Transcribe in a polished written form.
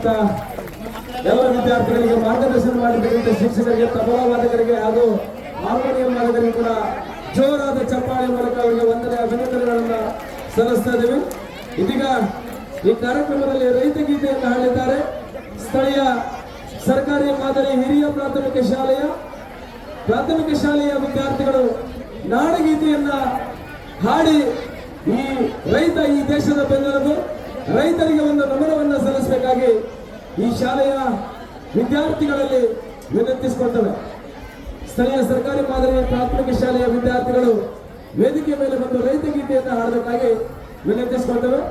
ಬಂದಿರತಕ್ಕಂಥ ಎಲ್ಲ ವಿದ್ಯಾರ್ಥಿಗಳಿಗೆ ಮಾರ್ಗದರ್ಶನ ಮಾಡಿರ್ತಕ್ಕಂಥ ಶಿಕ್ಷಕರಿಗೆ, ತಬಲಾವಾದಕರಿಗೆ ಹಾಗೂ ಹಾರ್ಮೋನಿಯಂ ವಾದಕರಿಗೆ ಕೂಡ ಜೋರಾದ ಚಪ್ಪಾಳೆ ಮೂಲಕ ಅವರಿಗೆ ವಂದನೆ ಅಭಿನಂದನೆಗಳನ್ನ ಸಲ್ಲಿಸ್ತಾ ಇದ್ದೀವಿ. ಇದೀಗ ಈ ಕಾರ್ಯಕ್ರಮದಲ್ಲಿ ರೈತ ಗೀತೆಯನ್ನು ಹಾಡಿದ್ದಾರೆ. ಸ್ಥಳೀಯ ಸರ್ಕಾರಿ ಮಾದರಿ ಹಿರಿಯ ಪ್ರಾಥಮಿಕ ಶಾಲೆಯ ವಿದ್ಯಾರ್ಥಿಗಳು ನಾಡಗೀತೆಯನ್ನ ಹಾಡಿ ಈ ರೈತ ಈ ದೇಶದ ಬೆನ್ನೆಲುಬು, ರೈತರಿಗೆ ಒಂದು ನಮನವನ್ನು ಸಲ್ಲಿಸಬೇಕಾಗಿ ಈ ಶಾಲೆಯ ವಿದ್ಯಾರ್ಥಿಗಳಲ್ಲಿ ವಿನಂತಿಸಿಕೊಳ್ತವೆ. ಸ್ಥಳೀಯ ಸರ್ಕಾರಿ ಮಾದರಿಯ ಪ್ರಾಥಮಿಕ ಶಾಲೆಯ ವಿದ್ಯಾರ್ಥಿಗಳು ವೇದಿಕೆ ಮೇಲೆ ಬಂದು ರೈತ ಗೀತೆಯನ್ನು ಹಾಡಬೇಕಾಗಿ ವಿನಂತಿಸಿಕೊಳ್ತವೆ.